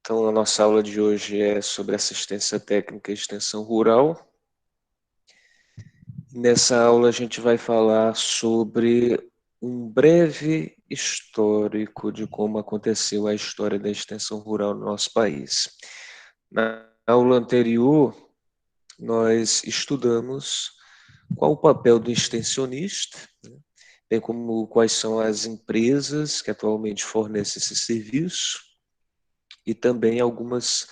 Então, a nossa aula de hoje é sobre assistência técnica e extensão rural. Nessa aula, a gente vai falar sobre um breve histórico de como aconteceu a história da extensão rural no nosso país. Na aula anterior, nós estudamos qual o papel do extensionista, bem como quais são as empresas que atualmente fornecem esse serviço e também algumas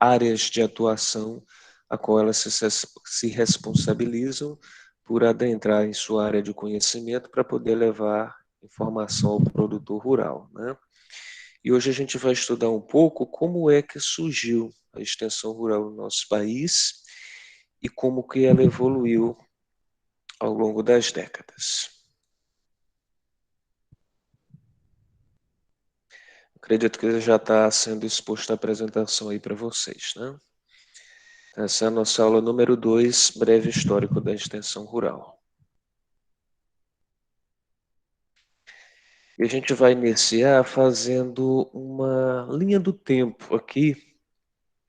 áreas de atuação a qual elas se responsabilizam por adentrar em sua área de conhecimento para poder levar informação ao produtor rural, né? E hoje a gente vai estudar um pouco como é que surgiu a extensão rural no nosso país e como que ela evoluiu ao longo das décadas. Acredito que já está sendo exposta a apresentação aí para vocês, né? Essa é a nossa aula número 2, breve histórico da extensão rural. E a gente vai iniciar fazendo uma linha do tempo aqui,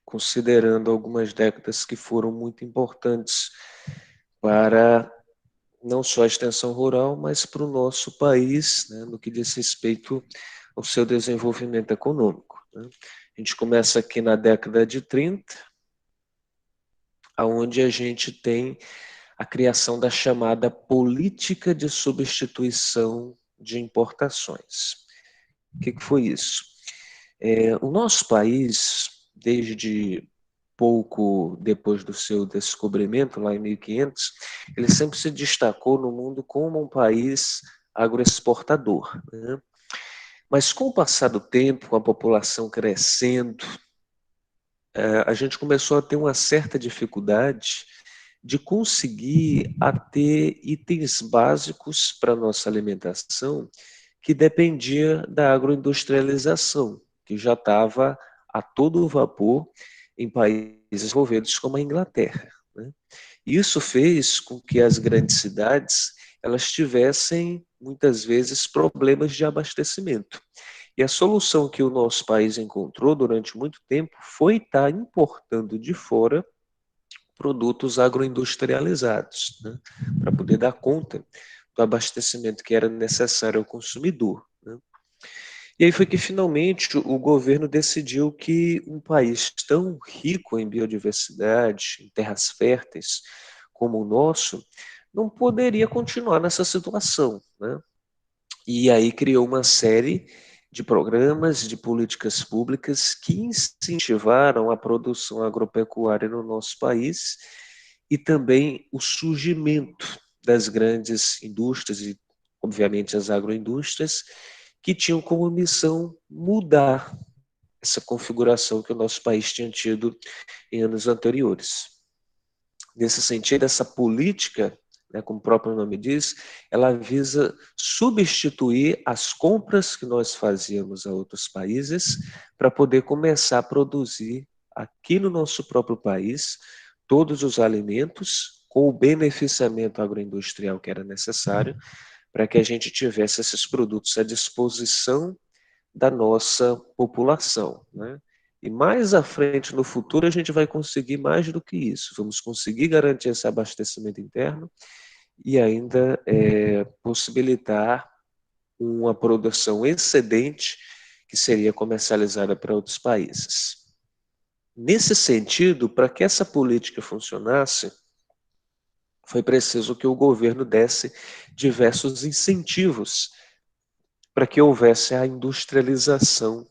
considerando algumas décadas que foram muito importantes para não só a extensão rural, mas para o nosso país, né, no que diz respeito ao seu desenvolvimento econômico, né? A gente começa aqui na década de 30, onde a gente tem a criação da chamada política de substituição de importações. O que foi isso? O nosso país, desde pouco depois do seu descobrimento, lá em 1500, ele sempre se destacou no mundo como um país agroexportador, né? Mas com o passar do tempo, com a população crescendo, a gente começou a ter uma certa dificuldade de conseguir ter itens básicos para a nossa alimentação que dependia da agroindustrialização, que já estava a todo vapor em países desenvolvidos como a Inglaterra, né? Isso fez com que as grandes cidades elas tivessem muitas vezes problemas de abastecimento. E a solução que o nosso país encontrou durante muito tempo foi estar importando de fora produtos agroindustrializados, né, para poder dar conta do abastecimento que era necessário ao consumidor, né. E aí foi que finalmente o governo decidiu que um país tão rico em biodiversidade, em terras férteis, como o nosso, não poderia continuar nessa situação, né? E aí criou uma série de programas, de políticas públicas que incentivaram a produção agropecuária no nosso país e também o surgimento das grandes indústrias e, obviamente, as agroindústrias, que tinham como missão mudar essa configuração que o nosso país tinha tido em anos anteriores. Nesse sentido, essa política, né, como o próprio nome diz, ela visa substituir as compras que nós fazíamos a outros países para poder começar a produzir aqui no nosso próprio país todos os alimentos com o beneficiamento agroindustrial que era necessário para que a gente tivesse esses produtos à disposição da nossa população, né? E mais à frente, no futuro, a gente vai conseguir mais do que isso. Vamos conseguir garantir esse abastecimento interno e ainda possibilitar uma produção excedente que seria comercializada para outros países. Nesse sentido, para que essa política funcionasse, foi preciso que o governo desse diversos incentivos para que houvesse a industrialização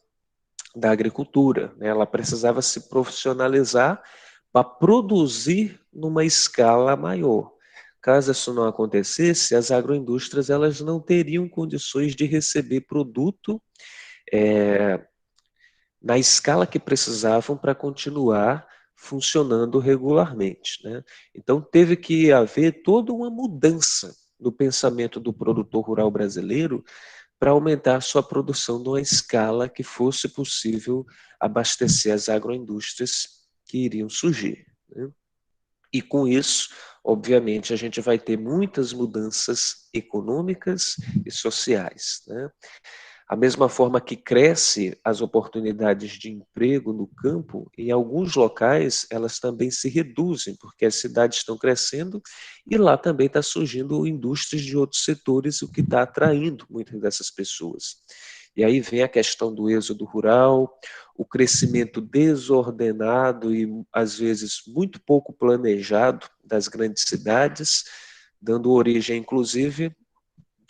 da agricultura, né? Ela precisava se profissionalizar para produzir numa escala maior. Caso isso não acontecesse, as agroindústrias elas não teriam condições de receber produto na escala que precisavam para continuar funcionando regularmente, né? Então teve que haver toda uma mudança no pensamento do produtor rural brasileiro para aumentar sua produção numa escala que fosse possível abastecer as agroindústrias que iriam surgir, né? E com isso, obviamente, a gente vai ter muitas mudanças econômicas e sociais, né? A mesma forma que cresce as oportunidades de emprego no campo, em alguns locais elas também se reduzem, porque as cidades estão crescendo e lá também está surgindo indústrias de outros setores, o que está atraindo muitas dessas pessoas. E aí vem a questão do êxodo rural, o crescimento desordenado e às vezes muito pouco planejado das grandes cidades, dando origem, inclusive,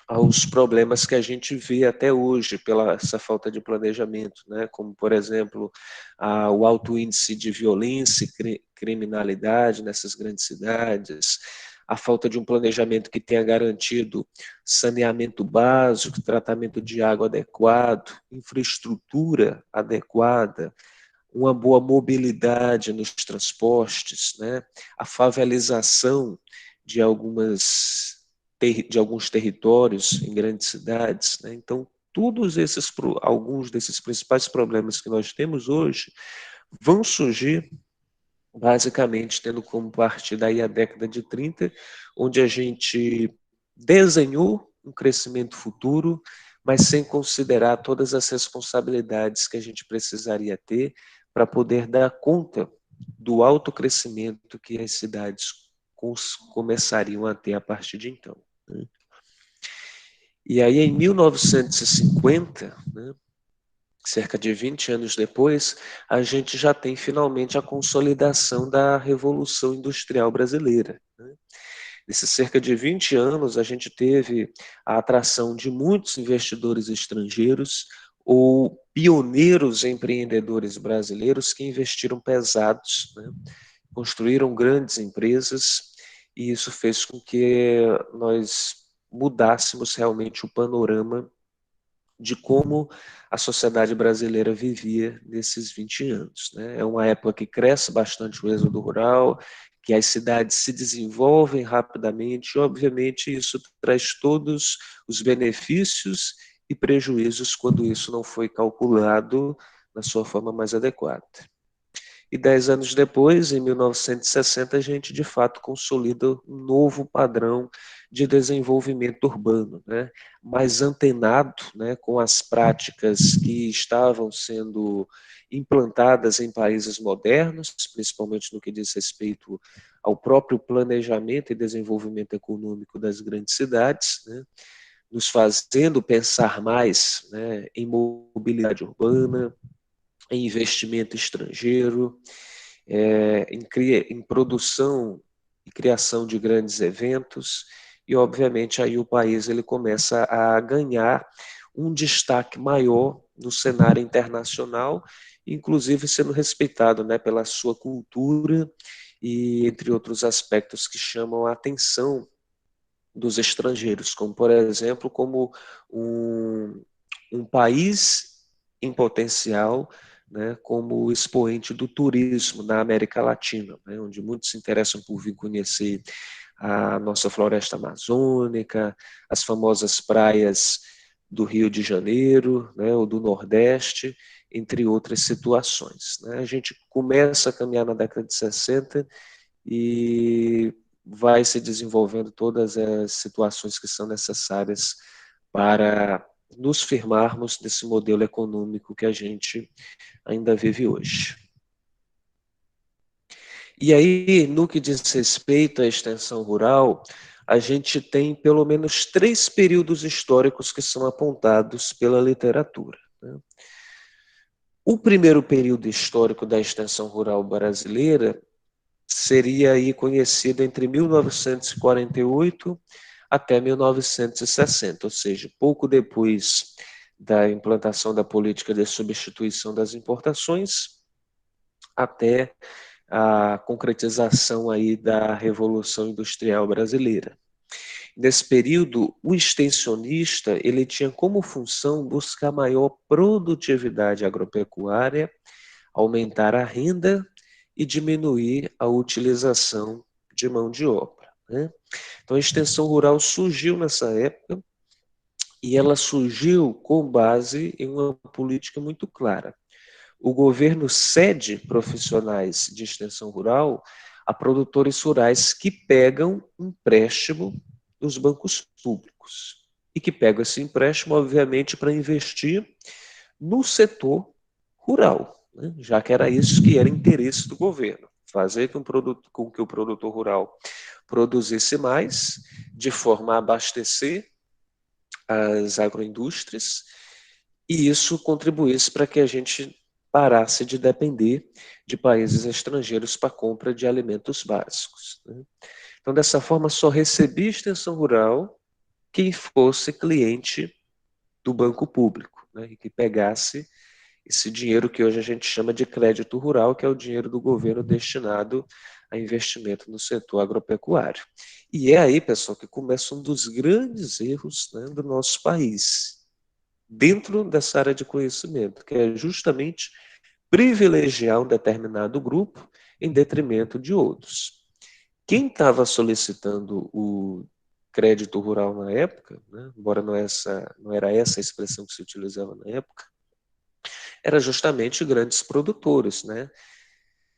aos problemas que a gente vê até hoje pela essa falta de planejamento, né? Como, por exemplo, o alto índice de violência e criminalidade nessas grandes cidades, a falta de um planejamento que tenha garantido saneamento básico, tratamento de água adequado, infraestrutura adequada, uma boa mobilidade nos transportes, né? A favelização de alguns territórios em grandes cidades, né? Então, alguns desses principais problemas que nós temos hoje vão surgir basicamente tendo como partir daí a década de 30, onde a gente desenhou um crescimento futuro, mas sem considerar todas as responsabilidades que a gente precisaria ter para poder dar conta do alto crescimento que as cidades começariam a ter a partir de então. Né? E aí, em 1950, né, cerca de 20 anos depois, a gente já tem finalmente a consolidação da Revolução Industrial Brasileira. Né? Nesses cerca de 20 anos, a gente teve a atração de muitos investidores estrangeiros ou pioneiros empreendedores brasileiros que investiram pesados, né? Construíram grandes empresas, e isso fez com que nós mudássemos realmente o panorama de como a sociedade brasileira vivia nesses 20 anos. Né? É uma época que cresce bastante o êxodo rural, que as cidades se desenvolvem rapidamente, e obviamente isso traz todos os benefícios e prejuízos quando isso não foi calculado na sua forma mais adequada. E 10 anos depois, em 1960, a gente de fato consolida um novo padrão de desenvolvimento urbano, né? Mais antenado, né, com as práticas que estavam sendo implantadas em países modernos, principalmente no que diz respeito ao próprio planejamento e desenvolvimento econômico das grandes cidades, né? Nos fazendo pensar mais, né, em mobilidade urbana, em investimento estrangeiro, em produção e criação de grandes eventos, e obviamente aí o país ele começa a ganhar um destaque maior no cenário internacional, inclusive sendo respeitado, né, pela sua cultura e entre outros aspectos que chamam a atenção dos estrangeiros, como por exemplo, como um país em potencial, né, como expoente do turismo na América Latina, né, onde muitos se interessam por vir conhecer a nossa floresta amazônica, as famosas praias do Rio de Janeiro, né, ou do Nordeste, entre outras situações. Né. A gente começa a caminhar na década de 60 e vai se desenvolvendo todas as situações que são necessárias para nos firmarmos nesse modelo econômico que a gente ainda vive hoje. E aí, no que diz respeito à extensão rural, a gente tem pelo menos 3 períodos históricos que são apontados pela literatura. Né? O primeiro período histórico da extensão rural brasileira seria aí conhecido entre 1948 até 1960, ou seja, pouco depois da implantação da política de substituição das importações até a concretização aí da Revolução Industrial Brasileira. Nesse período, o extensionista ele tinha como função buscar maior produtividade agropecuária, aumentar a renda e diminuir a utilização de mão de obra. Né? Então, a extensão rural surgiu nessa época e ela surgiu com base em uma política muito clara. O governo cede profissionais de extensão rural a produtores rurais que pegam empréstimo dos bancos públicos. e que pegam esse empréstimo, obviamente, para investir no setor rural, né? Já que era isso que era interesse do governo, fazer com que o produtor rural produzisse mais, de forma a abastecer as agroindústrias, e isso contribuísse para que a gente parasse de depender de países estrangeiros para a compra de alimentos básicos, né? Então, dessa forma, só recebia extensão rural quem fosse cliente do banco público, né, e que pegasse esse dinheiro que hoje a gente chama de crédito rural, que é o dinheiro do governo destinado a investimento no setor agropecuário. E é aí, pessoal, que começa um dos grandes erros, né, do nosso país, dentro dessa área de conhecimento, que é justamente privilegiar um determinado grupo em detrimento de outros. Quem estava solicitando o crédito rural na época, né, embora não era essa a expressão que se utilizava na época, era justamente grandes produtores, né?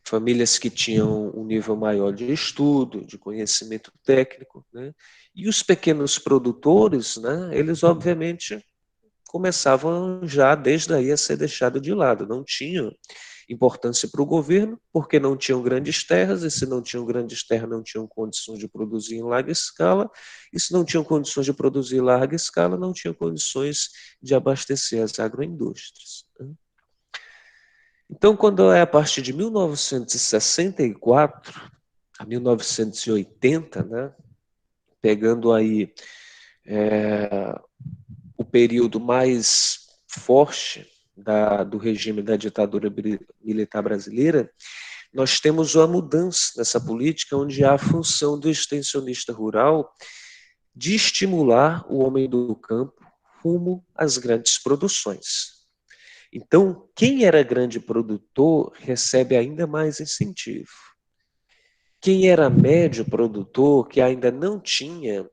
Famílias que tinham um nível maior de estudo, de conhecimento técnico, né? E os pequenos produtores, né, eles obviamente começavam já desde aí a ser deixados de lado, não tinham importância para o governo, porque não tinham grandes terras, e se não tinham grandes terras, não tinham condições de produzir em larga escala, e se não tinham condições de produzir em larga escala, não tinham condições de abastecer as agroindústrias, né? Então, quando é a partir de 1964 a 1980, né, pegando aí o período mais forte do regime da ditadura militar brasileira, nós temos uma mudança nessa política, onde há a função do extensionista rural de estimular o homem do campo rumo às grandes produções. Então, quem era grande produtor recebe ainda mais incentivo. Quem era médio produtor, que ainda não tinha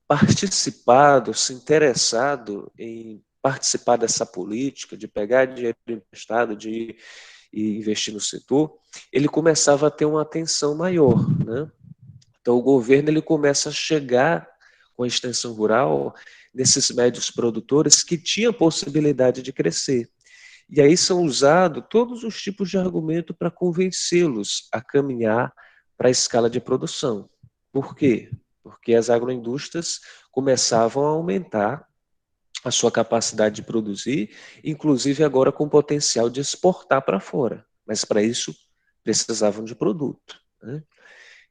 participado, se interessado em participar dessa política, de pegar dinheiro emprestado, de ir investir no setor, ele começava a ter uma atenção maior, né? Então o governo ele começa a chegar com a extensão rural nesses médios produtores que tinham possibilidade de crescer. E aí são usados todos os tipos de argumento para convencê-los a caminhar para a escala de produção. Por quê? Porque as agroindústrias começavam a aumentar a sua capacidade de produzir, inclusive agora com potencial de exportar para fora. Mas para isso precisavam de produto, né?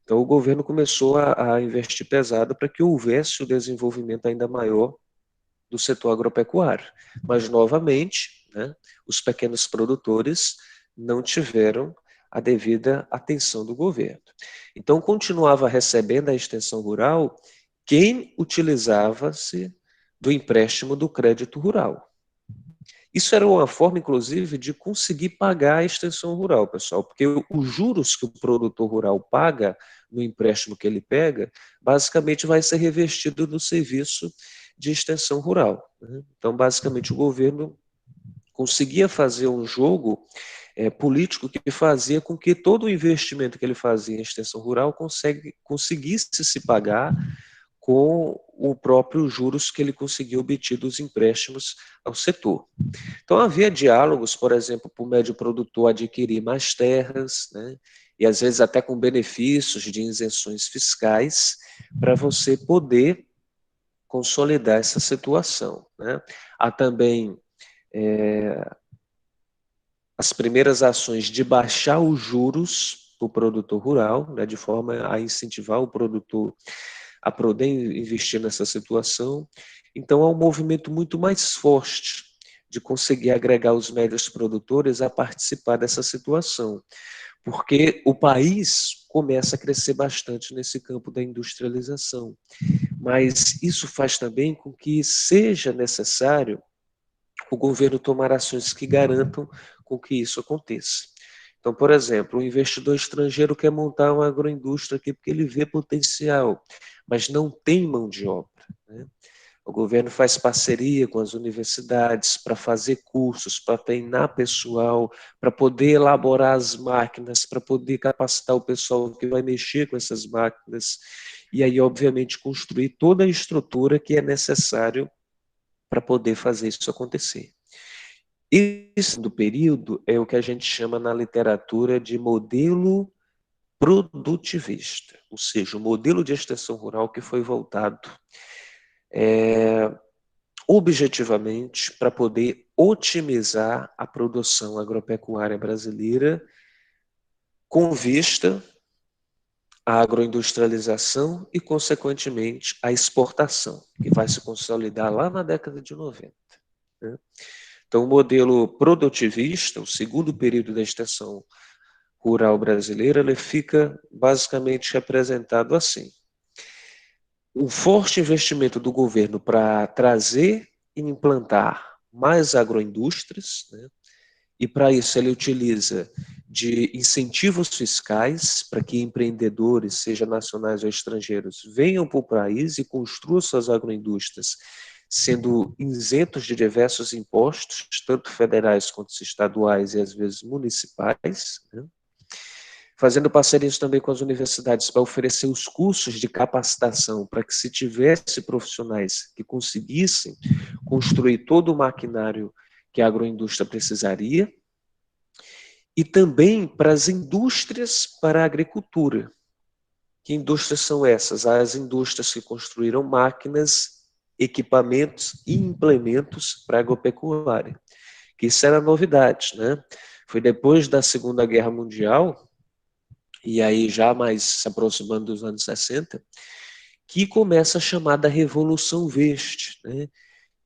Então o governo começou a investir pesado para que houvesse o desenvolvimento ainda maior do setor agropecuário. Mas, novamente, né, os pequenos produtores não tiveram a devida atenção do governo. Então, continuava recebendo a extensão rural quem utilizava-se do empréstimo do crédito rural. Isso era uma forma, inclusive, de conseguir pagar a extensão rural, pessoal, porque os juros que o produtor rural paga no empréstimo que ele pega, basicamente vai ser revestido no serviço de extensão rural, né? Então, basicamente, o governo conseguia fazer um jogo político que fazia com que todo o investimento que ele fazia em extensão rural conseguisse se pagar com o próprio juros que ele conseguiu obter dos empréstimos ao setor. Então havia diálogos, por exemplo, para o médio produtor adquirir mais terras, né, e às vezes até com benefícios de isenções fiscais, para você poder consolidar essa situação, né. Há também as primeiras ações de baixar os juros para o produtor rural, né, de forma a incentivar o produtor a poder investir nessa situação. Então, há um movimento muito mais forte de conseguir agregar os médios produtores a participar dessa situação, porque o país começa a crescer bastante nesse campo da industrialização, mas isso faz também com que seja necessário o governo tomar ações que garantam com que isso aconteça. Então, por exemplo, o investidor estrangeiro quer montar uma agroindústria aqui porque ele vê potencial, mas não tem mão de obra, né? O governo faz parceria com as universidades para fazer cursos, para treinar pessoal, para poder elaborar as máquinas, para poder capacitar o pessoal que vai mexer com essas máquinas. e aí, obviamente, construir toda a estrutura que é necessário para poder fazer isso acontecer. Esse do período é o que a gente chama na literatura de modelo produtivista, ou seja, o modelo de extensão rural que foi voltado objetivamente para poder otimizar a produção agropecuária brasileira com vista à agroindustrialização e, consequentemente, à exportação, que vai se consolidar lá na década de 90. Né? Então, o modelo produtivista, o segundo período da extensão rural brasileira, ele fica basicamente representado assim. Um forte investimento do governo para trazer e implantar mais agroindústrias, né? E para isso ele utiliza de incentivos fiscais para que empreendedores, seja nacionais ou estrangeiros, venham para o país e construam suas agroindústrias, sendo isentos de diversos impostos, tanto federais quanto estaduais e às vezes municipais, né? Fazendo parcerias também com as universidades para oferecer os cursos de capacitação para que se tivesse profissionais que conseguissem construir todo o maquinário que a agroindústria precisaria, e também para as indústrias para a agricultura. Que indústrias são essas? As indústrias que construíram máquinas, equipamentos e implementos para a agropecuária. Que isso era novidade, né? Foi depois da Segunda Guerra Mundial, e aí já mais se aproximando dos anos 60, que começa a chamada Revolução Verde, né?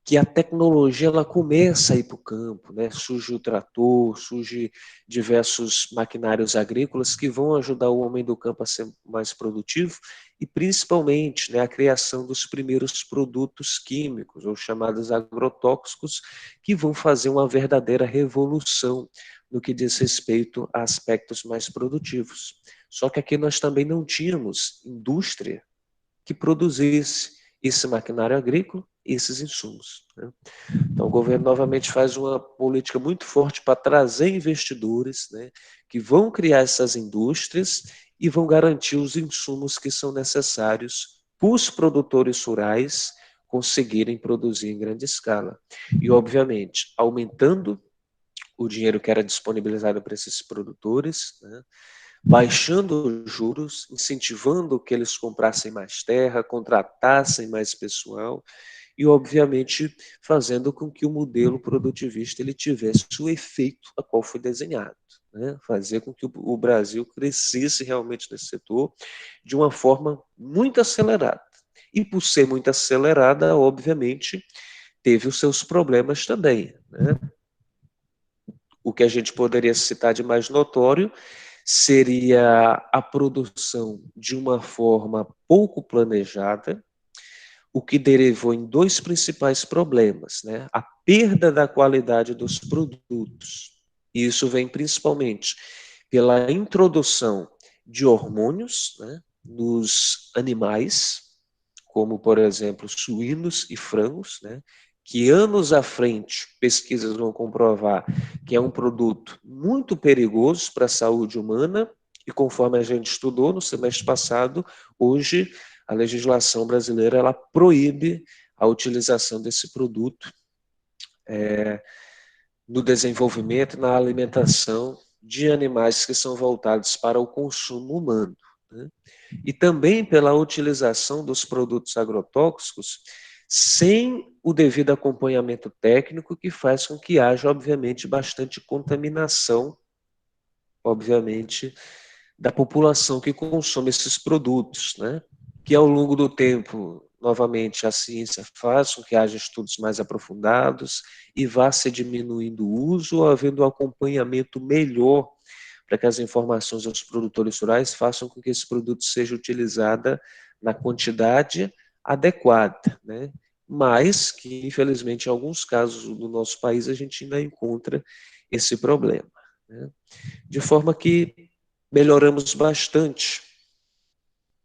Que a tecnologia ela começa a ir para o campo, né? Surge o trator, surge diversos maquinários agrícolas que vão ajudar o homem do campo a ser mais produtivo e principalmente, né, a criação dos primeiros produtos químicos, ou chamados agrotóxicos, que vão fazer uma verdadeira revolução no que diz respeito a aspectos mais produtivos. Só que aqui nós também não tínhamos indústria que produzisse esse maquinário agrícola e esses insumos. Né? Então, o governo novamente faz uma política muito forte para trazer investidores, né, que vão criar essas indústrias e vão garantir os insumos que são necessários para os produtores rurais conseguirem produzir em grande escala. E, obviamente, aumentando o dinheiro que era disponibilizado para esses produtores, né, baixando os juros, incentivando que eles comprassem mais terra, contratassem mais pessoal e, obviamente, fazendo com que o modelo produtivista ele tivesse o efeito a qual foi desenhado. Né? Fazer com que o Brasil crescesse realmente nesse setor de uma forma muito acelerada. E por ser muito acelerada, obviamente, teve os seus problemas também. Né? O que a gente poderia citar de mais notório seria a produção de uma forma pouco planejada, o que derivou em dois principais problemas, né? A perda da qualidade dos produtos. E isso vem principalmente pela introdução de hormônios, né, nos animais, como, por exemplo, suínos e frangos, né, que anos à frente pesquisas vão comprovar que é um produto muito perigoso para a saúde humana e conforme a gente estudou no semestre passado, hoje a legislação brasileira ela proíbe a utilização desse produto no desenvolvimento e na alimentação de animais que são voltados para o consumo humano. Né? E também pela utilização dos produtos agrotóxicos sem o devido acompanhamento técnico, que faz com que haja, obviamente, bastante contaminação, obviamente, da população que consome esses produtos, né? Que ao longo do tempo, novamente, a ciência faz com que haja estudos mais aprofundados e vá se diminuindo o uso, havendo um acompanhamento melhor para que as informações aos produtores rurais façam com que esse produto seja utilizado na quantidade adequada, né? Mas que, infelizmente, em alguns casos do nosso país, a gente ainda encontra esse problema. Né? De forma que melhoramos bastante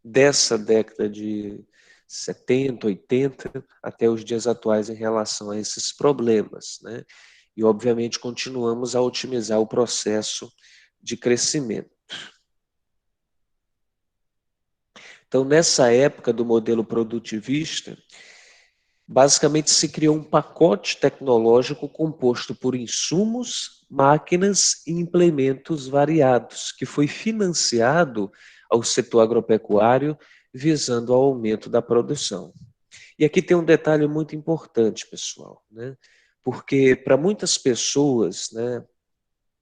dessa década de 70, 80 até os dias atuais em relação a esses problemas, né? E obviamente continuamos a otimizar o processo de crescimento. Então, nessa época do modelo produtivista, basicamente se criou um pacote tecnológico composto por insumos, máquinas e implementos variados, que foi financiado ao setor agropecuário visando ao aumento da produção. E aqui tem um detalhe muito importante, pessoal, né? Porque para muitas pessoas, né,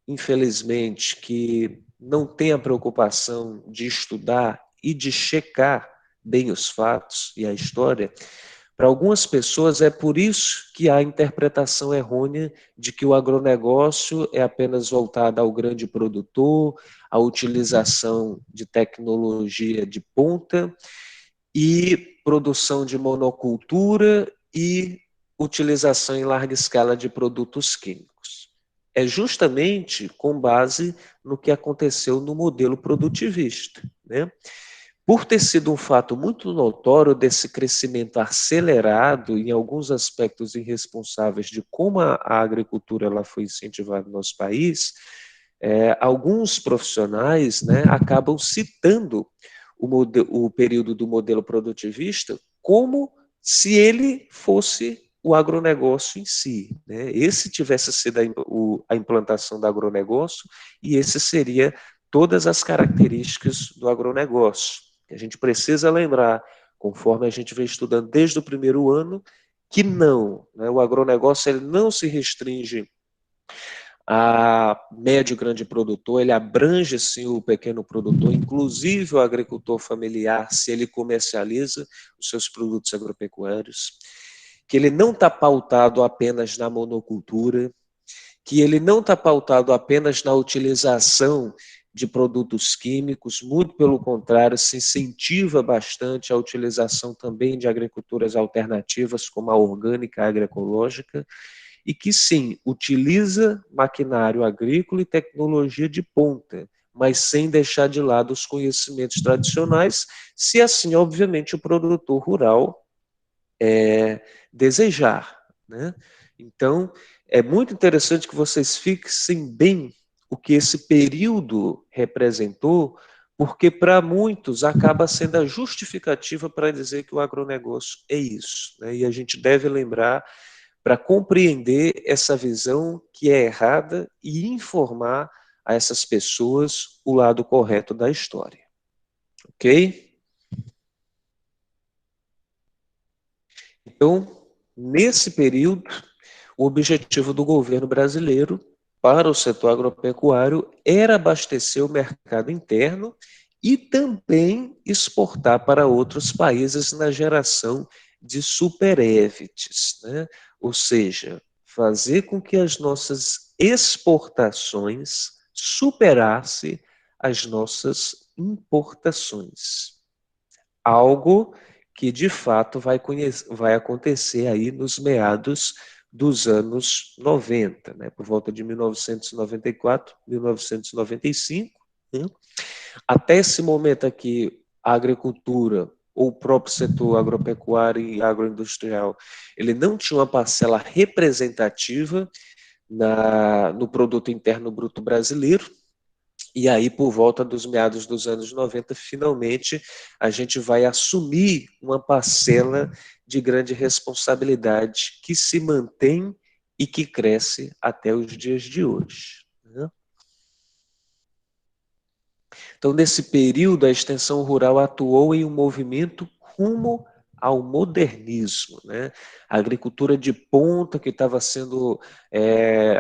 infelizmente, que não têm a preocupação de estudar e de checar bem os fatos e a história, para algumas pessoas é por isso que há a interpretação errônea de que o agronegócio é apenas voltado ao grande produtor, à utilização de tecnologia de ponta e produção de monocultura e utilização em larga escala de produtos químicos. É justamente com base no que aconteceu no modelo produtivista, né? Por ter sido um fato muito notório desse crescimento acelerado, em alguns aspectos irresponsáveis, de como a agricultura ela foi incentivada no nosso país, alguns profissionais, né, acabam citando o período do modelo produtivista como se ele fosse o agronegócio em si, né? Esse tivesse sido a implantação do agronegócio e esse seria todas as características do agronegócio. A gente precisa lembrar, conforme a gente vem estudando desde o primeiro ano, que não, né? O agronegócio ele não se restringe a médio e grande produtor, ele abrange sim o pequeno produtor, inclusive o agricultor familiar, se ele comercializa os seus produtos agropecuários, que ele não está pautado apenas na monocultura, que ele não está pautado apenas na utilização de produtos químicos, muito pelo contrário, se incentiva bastante a utilização também de agriculturas alternativas, como a orgânica, a agroecológica, e que sim, utiliza maquinário agrícola e tecnologia de ponta, mas sem deixar de lado os conhecimentos tradicionais, se assim, obviamente, o produtor rural desejar, né? Então, é muito interessante que vocês fixem bem o que esse período representou, porque para muitos acaba sendo a justificativa para dizer que o agronegócio é isso, né? E a gente deve lembrar para compreender essa visão que é errada e informar a essas pessoas o lado correto da história. Ok? Então, nesse período, o objetivo do governo brasileiro para o setor agropecuário era abastecer o mercado interno e também exportar para outros países na geração de superávites, né? Ou seja, fazer com que as nossas exportações superassem as nossas importações. Algo que de fato vai acontecer aí nos meados dos anos 90, né? Por volta de 1994, 1995, né? Até esse momento aqui, a agricultura ou o próprio setor agropecuário e agroindustrial, ele não tinha uma parcela representativa no produto interno bruto brasileiro. E aí, por volta dos meados dos anos 90, finalmente a gente vai assumir uma parcela de grande responsabilidade que se mantém e que cresce até os dias de hoje, né? Então, nesse período, a extensão rural atuou em um movimento rumo ao modernismo, né? A agricultura de ponta que estava sendo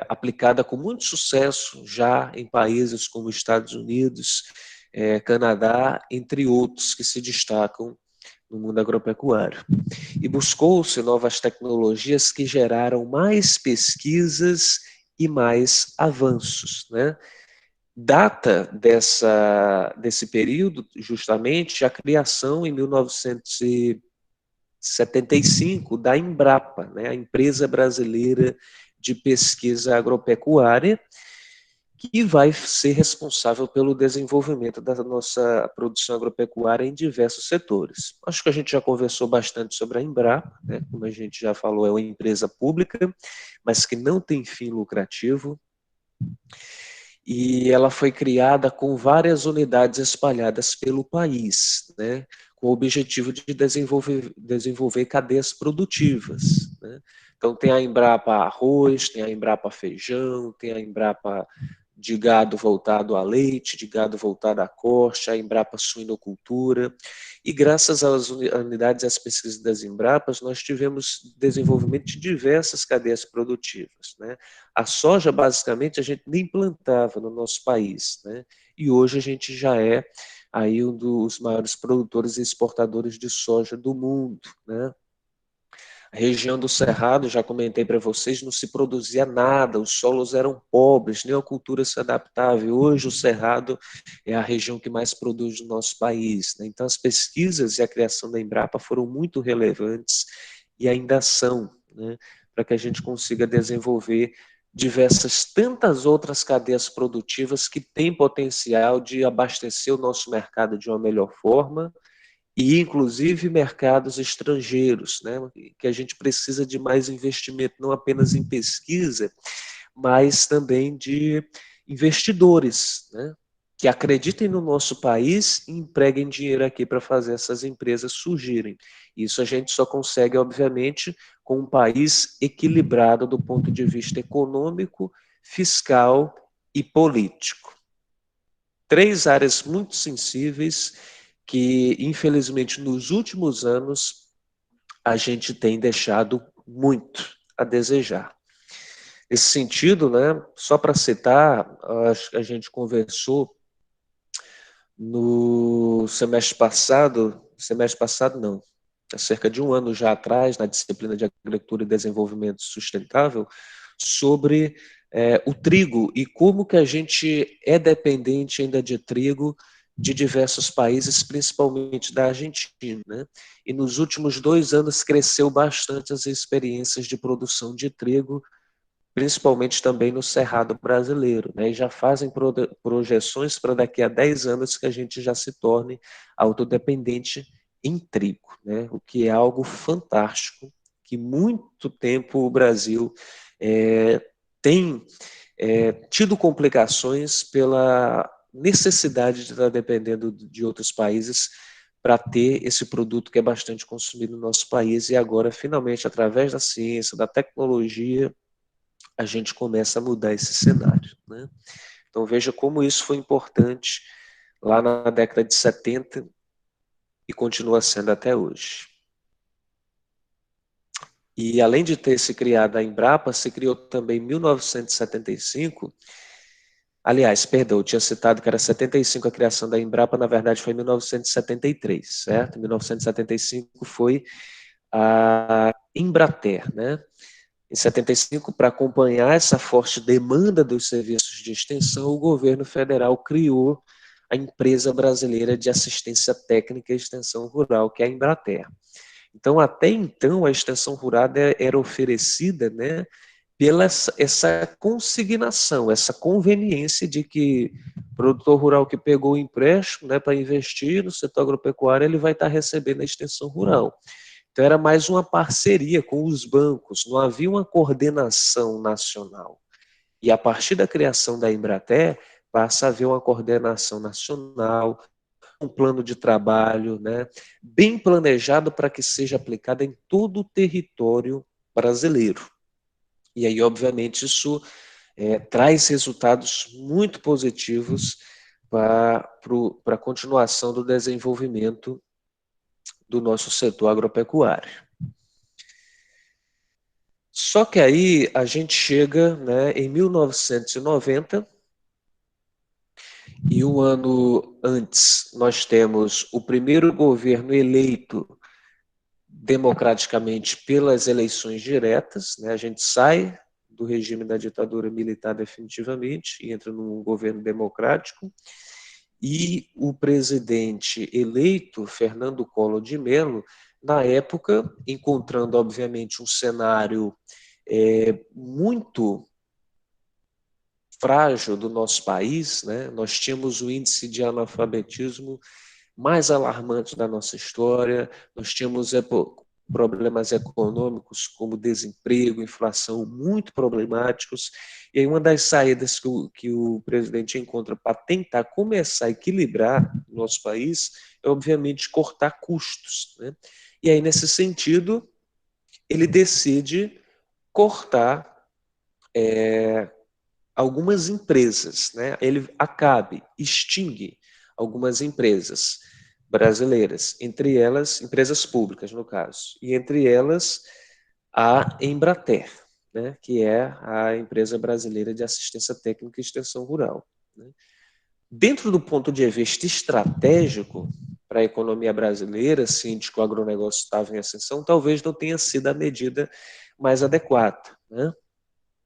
aplicada com muito sucesso já em países como Estados Unidos, Canadá, entre outros que se destacam no mundo agropecuário. E buscou-se novas tecnologias que geraram mais pesquisas e mais avanços, né? Data desse período, justamente, a criação em 1975 da Embrapa, né, a Empresa Brasileira de Pesquisa Agropecuária, que vai ser responsável pelo desenvolvimento da nossa produção agropecuária em diversos setores. Acho que a gente já conversou bastante sobre a Embrapa, né, como a gente já falou, é uma empresa pública, mas que não tem fim lucrativo, e ela foi criada com várias unidades espalhadas pelo país, né? com o objetivo de desenvolver cadeias produtivas, né? Então, tem a Embrapa Arroz, tem a Embrapa Feijão, tem a Embrapa de gado voltado a leite, de gado voltado a corte, a Embrapa Suinocultura. E graças às unidades e às pesquisas das Embrapas, nós tivemos desenvolvimento de diversas cadeias produtivas, né? A soja, basicamente, a gente nem plantava no nosso país, né? E hoje a gente já é aí um dos maiores produtores e exportadores de soja do mundo, né? A região do Cerrado, já comentei para vocês, não se produzia nada, os solos eram pobres, nem a cultura se adaptava. E hoje o Cerrado é a região que mais produz no nosso país, né? Então as pesquisas e a criação da Embrapa foram muito relevantes e ainda são, né, para que a gente consiga desenvolver diversas, tantas outras cadeias produtivas que têm potencial de abastecer o nosso mercado de uma melhor forma e inclusive mercados estrangeiros, né, que a gente precisa de mais investimento, não apenas em pesquisa, mas também de investidores, né, que acreditem no nosso país e empreguem dinheiro aqui para fazer essas empresas surgirem. Isso a gente só consegue, obviamente, com um país equilibrado do ponto de vista econômico, fiscal e político. Três áreas muito sensíveis que, infelizmente, nos últimos anos, a gente tem deixado muito a desejar. Nesse sentido, né, só para citar, a gente conversou no semestre passado não, há cerca de um ano já atrás, na disciplina de Agricultura e Desenvolvimento Sustentável, sobre o trigo e como que a gente é dependente ainda de trigo de diversos países, principalmente da Argentina, né? E nos últimos 2 anos cresceu bastante as experiências de produção de trigo, principalmente também no Cerrado brasileiro, né? E já fazem projeções para daqui a 10 anos que a gente já se torne autodependente em trigo, né? O que é algo fantástico, que muito tempo o Brasil tem tido complicações pela necessidade de estar dependendo de outros países para ter esse produto que é bastante consumido no nosso país e agora, finalmente, através da ciência, da tecnologia, a gente começa a mudar esse cenário, né? Então veja como isso foi importante lá na década de 70 e continua sendo até hoje. E além de ter se criado a Embrapa, se criou também em 1975, aliás, perdão, eu tinha citado que era 75 a criação da Embrapa, na verdade foi em 1973, certo? Em 1975 foi a Embrater, né? Em 75, para acompanhar essa forte demanda dos serviços de extensão, o governo federal criou a Empresa Brasileira de Assistência Técnica e Extensão Rural, que é a Embrater. Então, até então, a extensão rural era oferecida, né, pela essa consignação, essa conveniência de que o produtor rural que pegou o empréstimo, né, para investir no setor agropecuário, ele vai estar recebendo a extensão rural. Então, era mais uma parceria com os bancos, não havia uma coordenação nacional. E a partir da criação da Embrater, passa a haver uma coordenação nacional, um plano de trabalho, né, bem planejado para que seja aplicado em todo o território brasileiro. E aí, obviamente, isso traz resultados muito positivos para a continuação do desenvolvimento do nosso setor agropecuário. Só que aí a gente chega, né, em 1990 e um ano antes nós temos o primeiro governo eleito democraticamente pelas eleições diretas, né? A gente sai do regime da ditadura militar definitivamente e entra num governo democrático. E o presidente eleito, Fernando Collor de Mello, na época, encontrando, obviamente, um cenário muito frágil do nosso país, né? Nós tínhamos o índice de analfabetismo mais alarmante da nossa história, nós tínhamos problemas econômicos como desemprego, inflação, muito problemáticos. E aí uma das saídas que o presidente encontra para tentar começar a equilibrar o nosso país é, obviamente, cortar custos, né? E aí, nesse sentido, ele decide cortar algumas empresas, né? Ele extingue algumas empresas brasileiras, entre elas, empresas públicas, no caso, e entre elas a Embrater, né? Que é a empresa brasileira de assistência técnica e extensão rural, né? Dentro do ponto de vista estratégico para a economia brasileira, ciente que o agronegócio estava em ascensão, talvez não tenha sido a medida mais adequada, né?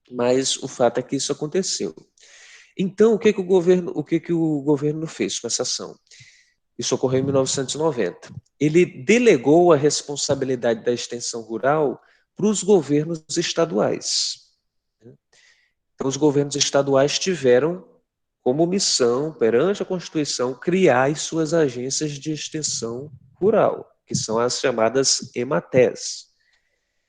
Mas o fato é que isso aconteceu. Então, o que o governo fez com essa ação? Isso ocorreu em 1990. Ele delegou a responsabilidade da extensão rural para os governos estaduais. Então, os governos estaduais tiveram como missão, perante a Constituição, criar as suas agências de extensão rural, que são as chamadas EMATES.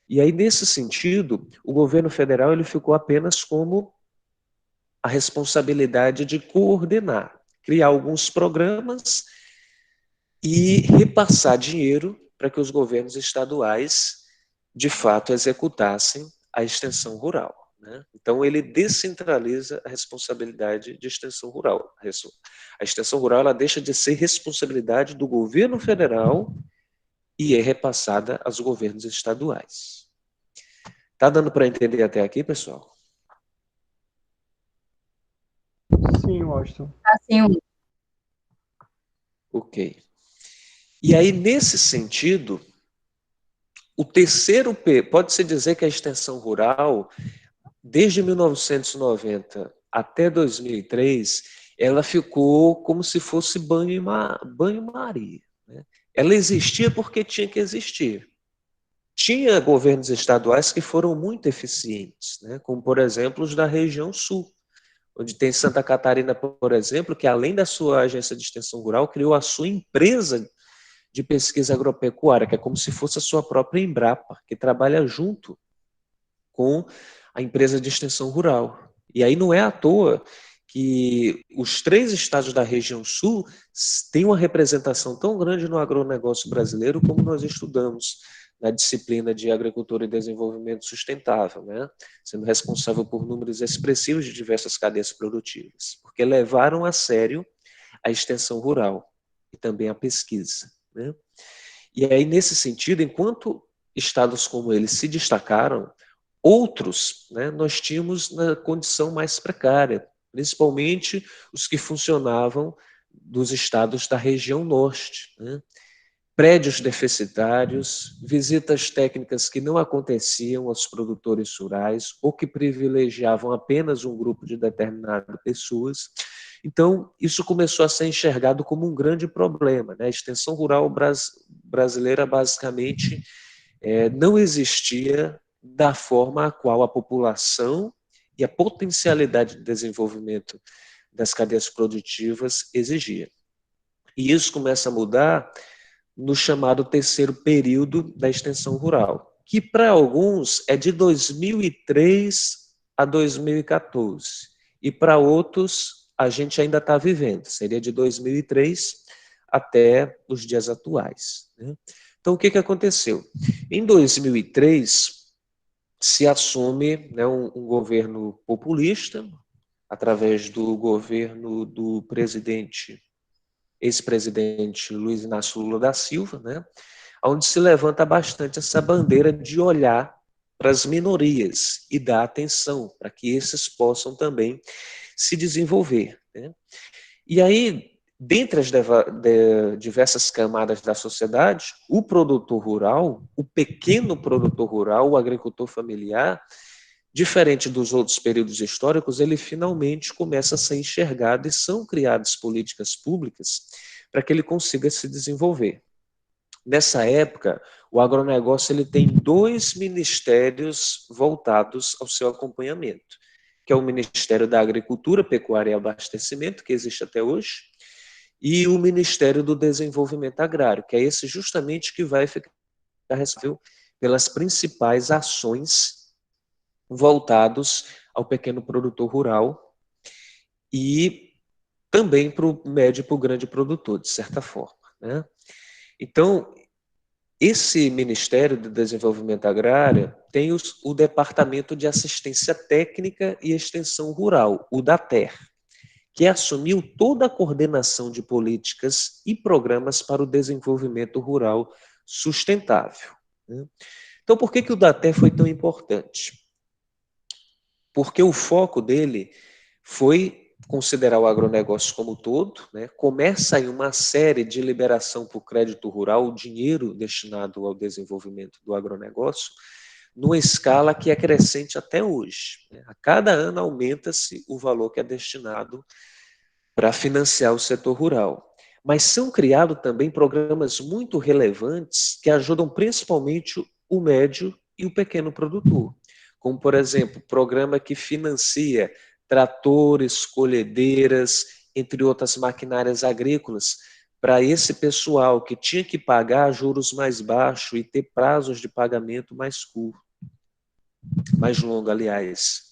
E aí, nesse sentido, o governo federal ele ficou apenas como a responsabilidade de coordenar, criar alguns programas e repassar dinheiro para que os governos estaduais, de fato, executassem a extensão rural, né? Então, ele descentraliza a responsabilidade de extensão rural. A extensão rural ela deixa de ser responsabilidade do governo federal e é repassada aos governos estaduais. Tá dando para entender até aqui, pessoal? Sim, Washington. Assim, Ok. E aí, nesse sentido, o terceiro P, pode-se dizer que a extensão rural, desde 1990 até 2003, ela ficou como se fosse banho-maria, né? Ela existia porque tinha que existir. Tinha governos estaduais que foram muito eficientes, né? Como, por exemplo, os da região sul, onde tem Santa Catarina, por exemplo, que além da sua agência de extensão rural, criou a sua empresa de pesquisa agropecuária, que é como se fosse a sua própria Embrapa, que trabalha junto com a empresa de extensão rural. E aí não é à toa que os 3 estados da região sul têm uma representação tão grande no agronegócio brasileiro como nós estudamos na disciplina de Agricultura e Desenvolvimento Sustentável, né? Sendo responsável por números expressivos de diversas cadeias produtivas, porque levaram a sério a extensão rural e também a pesquisa, né? E aí, nesse sentido, enquanto estados como eles se destacaram, outros, né, nós tínhamos na condição mais precária, principalmente os que funcionavam dos estados da região norte, né? Prédios deficitários, visitas técnicas que não aconteciam aos produtores rurais ou que privilegiavam apenas um grupo de determinadas pessoas. Então, isso começou a ser enxergado como um grande problema, né? A extensão rural brasileira, basicamente, não existia da forma a qual a população e a potencialidade de desenvolvimento das cadeias produtivas exigia. E isso começa a mudar no chamado terceiro período da extensão rural, que para alguns é de 2003 a 2014, e para outros a gente ainda está vivendo, seria de 2003 até os dias atuais, né? Então, o que aconteceu? Em 2003, se assume, né, um governo populista, através do governo do ex-presidente Luiz Inácio Lula da Silva, né, onde se levanta bastante essa bandeira de olhar para as minorias e dar atenção para que esses possam também se desenvolver, né? E aí, dentre as diversas camadas da sociedade, o produtor rural, o pequeno produtor rural, o agricultor familiar, diferente dos outros períodos históricos, ele finalmente começa a ser enxergado e são criadas políticas públicas para que ele consiga se desenvolver. Nessa época, o agronegócio ele tem 2 ministérios voltados ao seu acompanhamento, que é o Ministério da Agricultura, Pecuária e Abastecimento, que existe até hoje, e o Ministério do Desenvolvimento Agrário, que é esse justamente que vai ficar responsável pelas principais ações voltadas ao pequeno produtor rural e também para o médio e para o grande produtor, de certa forma, né? Então, esse Ministério do Desenvolvimento Agrário tem o Departamento de Assistência Técnica e Extensão Rural, o DATER, que assumiu toda a coordenação de políticas e programas para o desenvolvimento rural sustentável, né? Então, por que o DATER foi tão importante? Porque o foco dele foi considerar o agronegócio como um todo, né? Começa aí uma série de liberação por crédito rural, o dinheiro destinado ao desenvolvimento do agronegócio, numa escala que é crescente até hoje, né? A cada ano aumenta-se o valor que é destinado para financiar o setor rural. Mas são criados também programas muito relevantes que ajudam principalmente o médio e o pequeno produtor, como, por exemplo, programa que financia tratores, colhedeiras, entre outras maquinárias agrícolas, para esse pessoal que tinha que pagar juros mais baixos e ter prazos de pagamento mais curto, mais longo, aliás.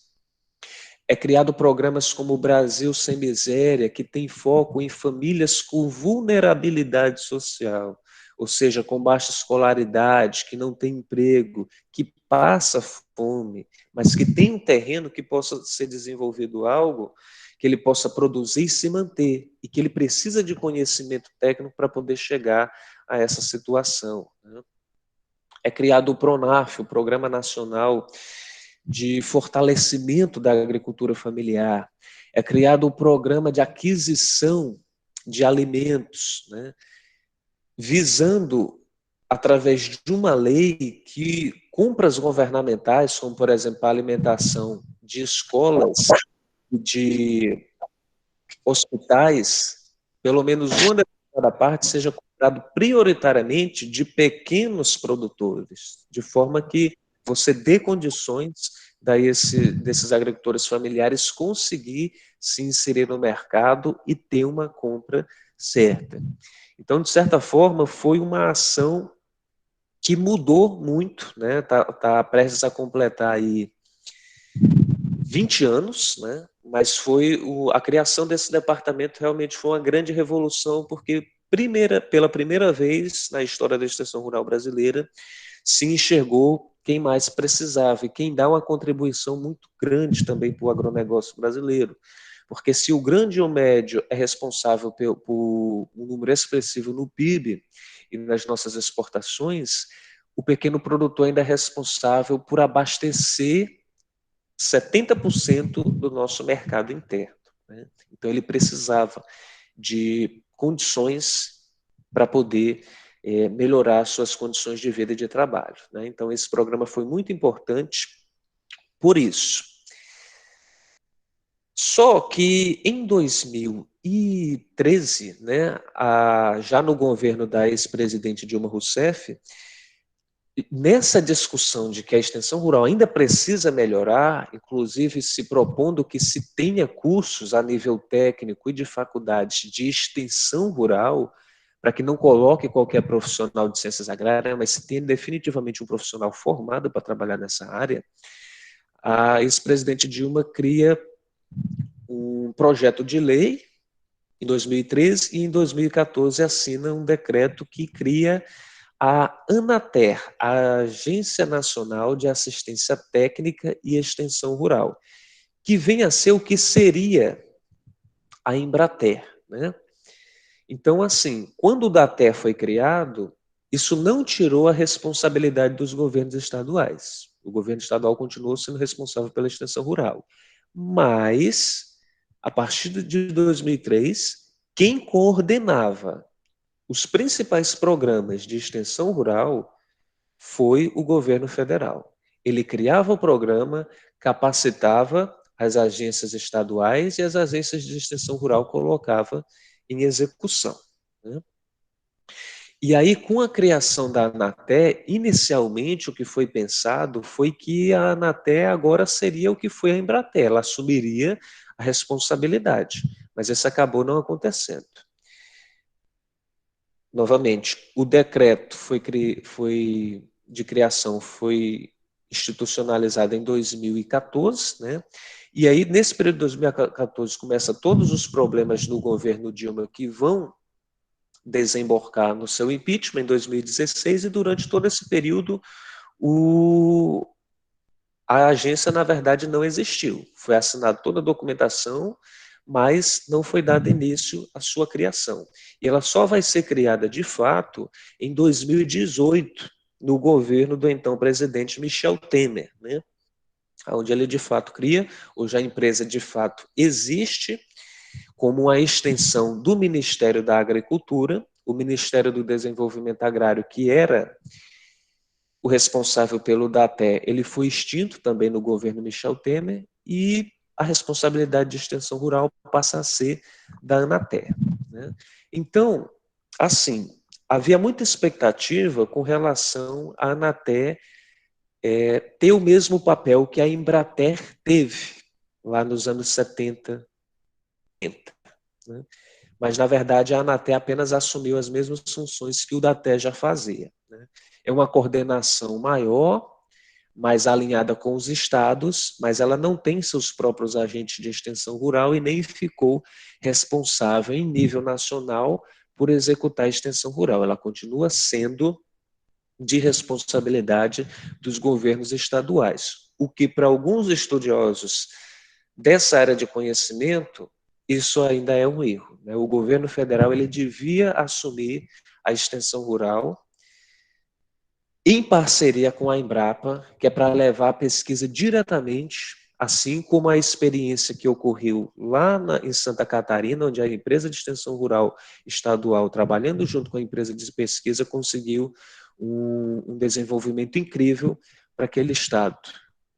É criado programas como o Brasil Sem Miséria, que tem foco em famílias com vulnerabilidade social, ou seja, com baixa escolaridade, que não tem emprego, que passa fome, mas que tem um terreno que possa ser desenvolvido algo, que ele possa produzir e se manter, e que ele precisa de conhecimento técnico para poder chegar a essa situação, né? É criado o PRONAF, o Programa Nacional de Fortalecimento da Agricultura Familiar. É criado o Programa de Aquisição de Alimentos, né, visando, através de uma lei, que compras governamentais, como, por exemplo, a alimentação de escolas e de hospitais, pelo menos uma determinada parte seja comprado prioritariamente de pequenos produtores, de forma que você dê condições desses agricultores familiares conseguir se inserir no mercado e ter uma compra certa. Então, de certa forma, foi uma ação que mudou muito, né? Tá prestes a completar aí 20 anos, né? Mas a criação desse departamento realmente foi uma grande revolução, porque pela primeira vez na história da extensão rural brasileira se enxergou quem mais precisava e quem dá uma contribuição muito grande também para o agronegócio brasileiro. Porque se o grande e o médio é responsável por um número expressivo no PIB e nas nossas exportações, o pequeno produtor ainda é responsável por abastecer 70% do nosso mercado interno, né? Então, ele precisava de condições para poder melhorar suas condições de vida e de trabalho, né? Então, esse programa foi muito importante por isso. Só que em 2013, né, já no governo da ex-presidente Dilma Rousseff, nessa discussão de que a extensão rural ainda precisa melhorar, inclusive se propondo que se tenha cursos a nível técnico e de faculdades de extensão rural, para que não coloque qualquer profissional de ciências agrárias, mas se tenha definitivamente um profissional formado para trabalhar nessa área, a ex-presidente Dilma cria um projeto de lei em 2013 e em 2014 assina um decreto que cria a ANATER, a Agência Nacional de Assistência Técnica e Extensão Rural, que vem a ser o que seria a Embrater, né? Então, assim, quando o DATER foi criado, isso não tirou a responsabilidade dos governos estaduais. O governo estadual continuou sendo responsável pela extensão rural. Mas, a partir de 2003, quem coordenava os principais programas de extensão rural foi o governo federal. Ele criava o programa, capacitava as agências estaduais e as agências de extensão rural colocava em execução, né? E aí, com a criação da Anatel, inicialmente o que foi pensado foi que a Anatel agora seria o que foi a Embratel, ela assumiria a responsabilidade, mas isso acabou não acontecendo. novamente, o decreto de criação foi institucionalizado em 2014, né? E aí, nesse período de 2014, começa todos os problemas no governo Dilma que vão desembocar no seu impeachment em 2016, e durante todo esse período a agência, na verdade, não existiu. Foi assinada toda a documentação, mas não foi dado início à sua criação. E ela só vai ser criada, de fato, em 2018, no governo do então presidente Michel Temer, né? Onde ele, de fato, cria. Hoje a empresa, de fato, existe como uma extensão do Ministério da Agricultura. O Ministério do Desenvolvimento Agrário, que era o responsável pelo DATE, ele foi extinto também no governo Michel Temer, e a responsabilidade de extensão rural passa a ser da Anater, né? Então, assim, havia muita expectativa com relação à Anater ter o mesmo papel que a Embrater teve lá nos anos 70, 80, né? Mas, na verdade, a Anater apenas assumiu as mesmas funções que o DATE já fazia, né? É uma coordenação maior, mais alinhada com os estados, mas ela não tem seus próprios agentes de extensão rural e nem ficou responsável em nível nacional por executar a extensão rural. Ela continua sendo de responsabilidade dos governos estaduais, o que para alguns estudiosos dessa área de conhecimento, isso ainda é um erro, né? O governo federal ele devia assumir a extensão rural em parceria com a Embrapa, que é para levar a pesquisa diretamente, assim como a experiência que ocorreu lá em Santa Catarina, onde a empresa de extensão rural estadual, trabalhando junto com a empresa de pesquisa, conseguiu um desenvolvimento incrível para aquele estado,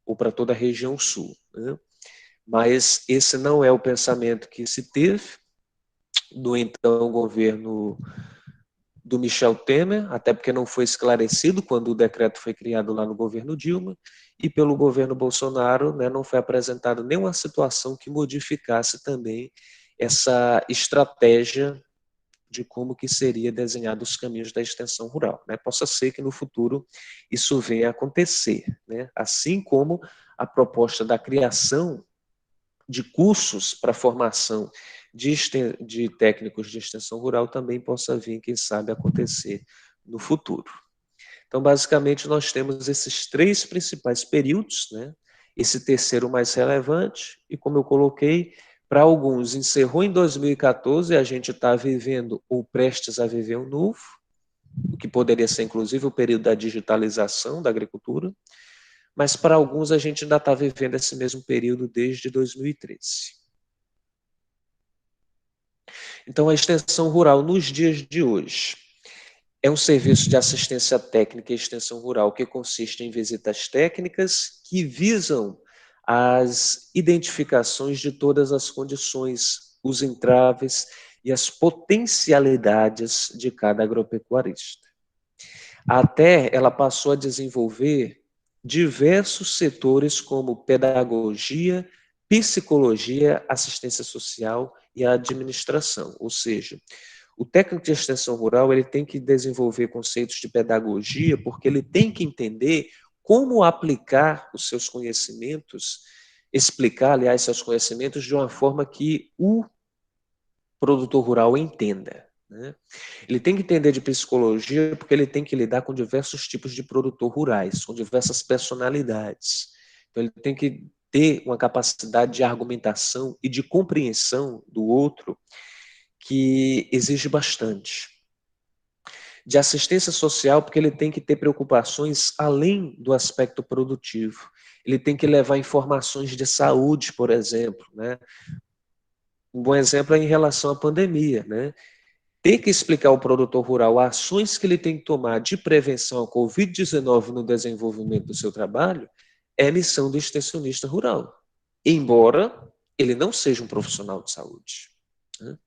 ou para toda a região sul, né? Mas esse não é o pensamento que se teve do então governo do Michel Temer, até porque não foi esclarecido quando o decreto foi criado lá no governo Dilma, e pelo governo Bolsonaro, né, não foi apresentada nenhuma situação que modificasse também essa estratégia de como que seria desenhado os caminhos da extensão rural, né? Possa ser que no futuro isso venha a acontecer, né? Assim como a proposta da criação de cursos para formação de técnicos de extensão rural também possa vir, quem sabe, acontecer no futuro. Então, basicamente, nós temos esses três principais períodos, né? Esse terceiro mais relevante, e como eu coloquei, para alguns encerrou em 2014 e a gente está vivendo ou prestes a viver um novo, o que poderia ser inclusive o período da digitalização da agricultura, mas para alguns a gente ainda está vivendo esse mesmo período desde 2013. Então, a extensão rural nos dias de hoje é um serviço de assistência técnica e extensão rural que consiste em visitas técnicas que visam as identificações de todas as condições, os entraves e as potencialidades de cada agropecuarista. Até ela passou a desenvolver diversos setores como pedagogia, psicologia, assistência social e administração, ou seja, o técnico de extensão rural ele tem que desenvolver conceitos de pedagogia, porque ele tem que entender como aplicar os seus conhecimentos, explicar, aliás, seus conhecimentos de uma forma que o produtor rural entenda, né? Ele tem que entender de psicologia, porque ele tem que lidar com diversos tipos de produtor rurais, com diversas personalidades. Então, ele tem que ter uma capacidade de argumentação e de compreensão do outro que exige bastante. De assistência social, porque ele tem que ter preocupações além do aspecto produtivo. Ele tem que levar informações de saúde, por exemplo, né? Um bom exemplo é em relação à pandemia, né? Ter que explicar ao produtor rural ações que ele tem que tomar de prevenção à Covid-19 no desenvolvimento do seu trabalho é missão do extensionista rural, embora ele não seja um profissional de saúde, né?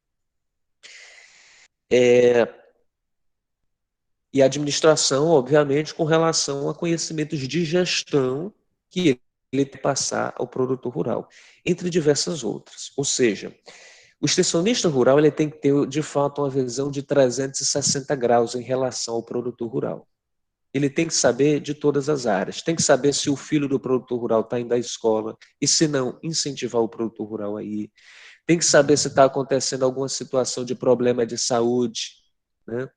E a administração, obviamente, com relação a conhecimentos de gestão que ele tem que passar ao produtor rural, entre diversas outras. Ou seja, O extensionista rural ele tem que ter, de fato, uma visão de 360 graus em relação ao produtor rural. Ele tem que saber de todas as áreas. Tem que saber se o filho do produtor rural está indo à escola e, se não, incentivar o produtor rural a ir. Tem que saber se está acontecendo alguma situação de problema de saúde, né?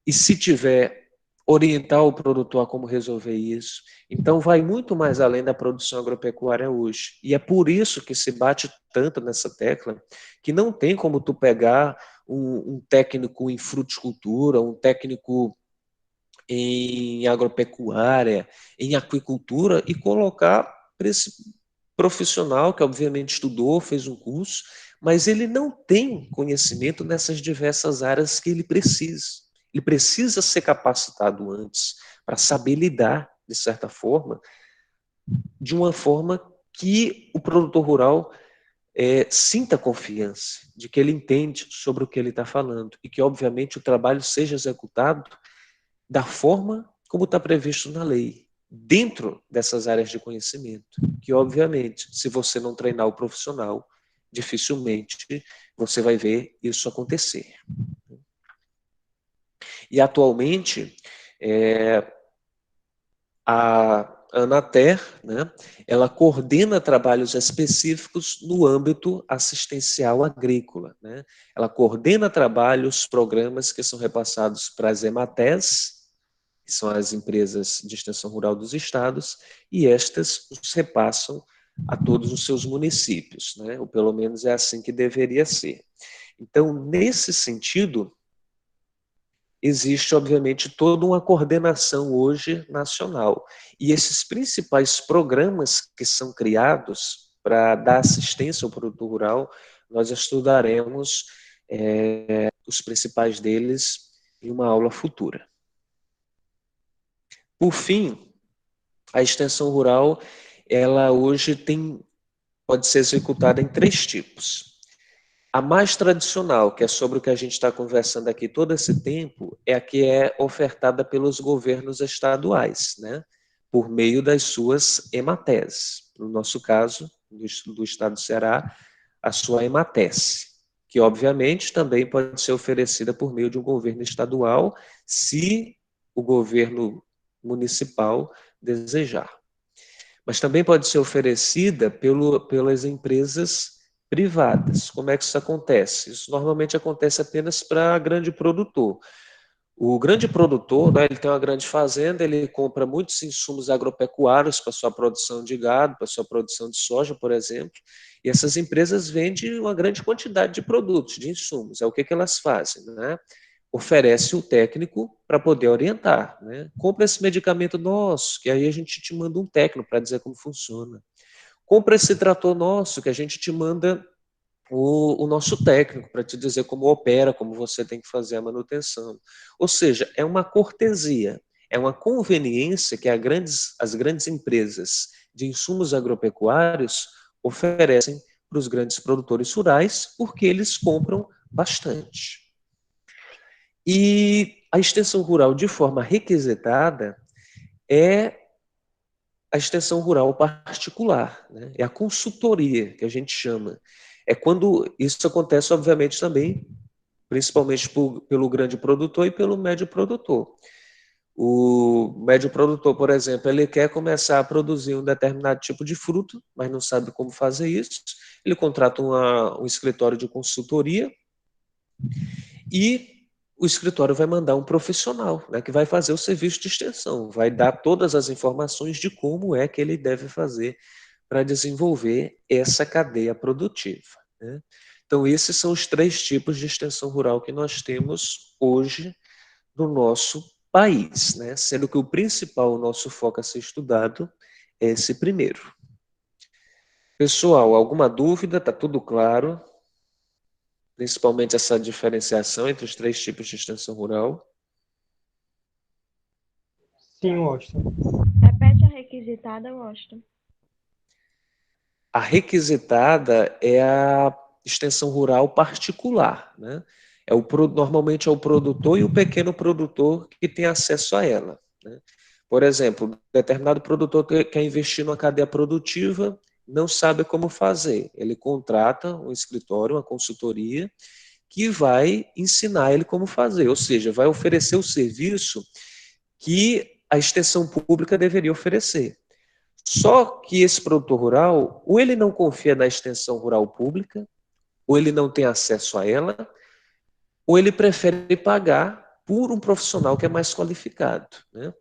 E se tiver, orientar o produtor a como resolver isso. Então, vai muito mais além da produção agropecuária hoje. E é por isso que se bate tanto nessa tecla, que não tem como tu pegar um técnico em fruticultura, um técnico em agropecuária, em aquicultura, e colocar para esse profissional que obviamente estudou, fez um curso, mas ele não tem conhecimento nessas diversas áreas que ele precisa. Ele precisa ser capacitado antes para saber lidar, de certa forma, de uma forma que o produtor rural sinta confiança de que ele entende sobre o que ele está falando e que, obviamente, o trabalho seja executado da forma como está previsto na lei, dentro dessas áreas de conhecimento, que, obviamente, se você não treinar o profissional, dificilmente você vai ver isso acontecer. E, atualmente, a Anater, né, ela coordena trabalhos específicos no âmbito assistencial agrícola, né? Ela coordena trabalhos, programas que são repassados para as EMATES, que são as empresas de extensão rural dos estados, e estas os repassam a todos os seus municípios, né? Ou pelo menos é assim que deveria ser. Então, nesse sentido, existe, obviamente, toda uma coordenação hoje nacional. E esses principais programas que são criados para dar assistência ao produtor rural, nós estudaremos os principais deles em uma aula futura. Por fim, a extensão rural, ela hoje pode ser executada em 3 tipos. A mais tradicional, que é sobre o que a gente está conversando aqui todo esse tempo, é a que é ofertada pelos governos estaduais, né? Por meio das suas EMATES. No nosso caso, do estado do Ceará, a sua EMATES, que obviamente também pode ser oferecida por meio de um governo estadual, se o governo municipal desejar. Mas também pode ser oferecida pelas empresas privadas. Como é que isso acontece? Isso normalmente acontece apenas para grande produtor. O grande produtor, né, ele tem uma grande fazenda, ele compra muitos insumos agropecuários para sua produção de gado, para sua produção de soja, por exemplo, e essas empresas vendem uma grande quantidade de produtos, de insumos. É o que elas fazem, né? Oferece o técnico para poder orientar, né? Compra esse medicamento nosso, que aí a gente te manda um técnico para dizer como funciona. Compra esse trator nosso, que a gente te manda o nosso técnico para te dizer como opera, como você tem que fazer a manutenção. Ou seja, é uma cortesia, é uma conveniência que as grandes empresas de insumos agropecuários oferecem para os grandes produtores rurais, porque eles compram bastante. E a extensão rural, de forma requisitada, é a extensão rural particular, né? É a consultoria, que a gente chama. É quando isso acontece, obviamente, também, principalmente pelo grande produtor e pelo médio produtor. O médio produtor, por exemplo, ele quer começar a produzir um determinado tipo de fruto, mas não sabe como fazer isso. Ele contrata um escritório de consultoria e o escritório vai mandar um profissional, né, que vai fazer o serviço de extensão, vai dar todas as informações de como é que ele deve fazer para desenvolver essa cadeia produtiva, né? Então, esses são os 3 tipos de extensão rural que nós temos hoje no nosso país, né? Sendo que o principal, o nosso foco a ser estudado, é esse primeiro. Pessoal, alguma dúvida? Está tudo claro? Principalmente essa diferenciação entre os 3 tipos de extensão rural. Sim, Washington. Repete a requisitada, Washington. A requisitada é a extensão rural particular, né? Normalmente é o produtor e o pequeno produtor que tem acesso a ela, né? Por exemplo, determinado produtor quer investir numa cadeia produtiva não sabe como fazer. Ele contrata um escritório, uma consultoria, que vai ensinar ele como fazer, ou seja, vai oferecer o serviço que a extensão pública deveria oferecer. Só que esse produtor rural, ou ele não confia na extensão rural pública, ou ele não tem acesso a ela, ou ele prefere pagar por um profissional que é mais qualificado, né?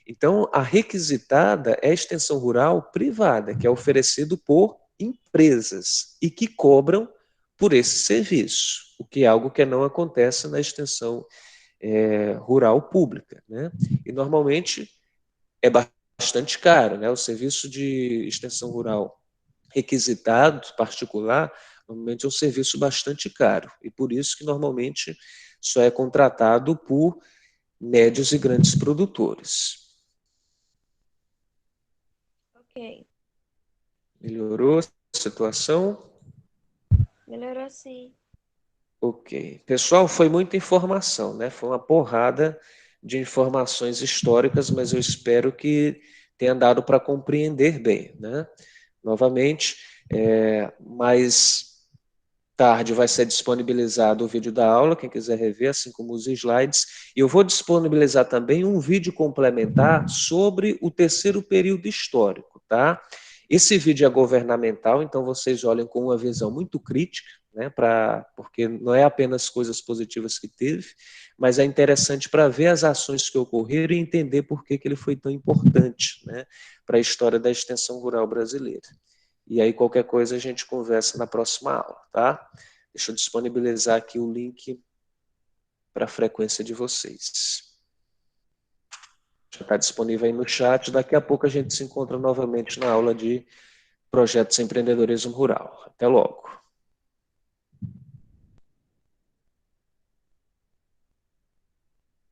Então, a requisitada é a extensão rural privada, que é oferecido por empresas e que cobram por esse serviço, o que é algo que não acontece na extensão rural pública, né? E normalmente é bastante caro, né? O serviço de extensão rural requisitado, particular, normalmente é um serviço bastante caro, e por isso que normalmente só é contratado por médios e grandes produtores. Ok. Melhorou a situação? Melhorou sim. Ok. Pessoal, foi muita informação, né? Foi uma porrada de informações históricas, mas eu espero que tenha dado para compreender bem, né? Novamente, mais tarde vai ser disponibilizado o vídeo da aula, quem quiser rever, assim como os slides. E eu vou disponibilizar também um vídeo complementar sobre o terceiro período histórico, tá? Esse vídeo é governamental, então vocês olhem com uma visão muito crítica, né, porque não é apenas coisas positivas que teve, mas é interessante para ver as ações que ocorreram e entender por que ele foi tão importante, né, para a história da extensão rural brasileira. E aí, qualquer coisa, a gente conversa na próxima aula, tá? Deixa eu disponibilizar aqui o link para a frequência de vocês. Já está disponível aí no chat. Daqui a pouco a gente se encontra novamente na aula de Projetos Empreendedorismo Rural. Até logo.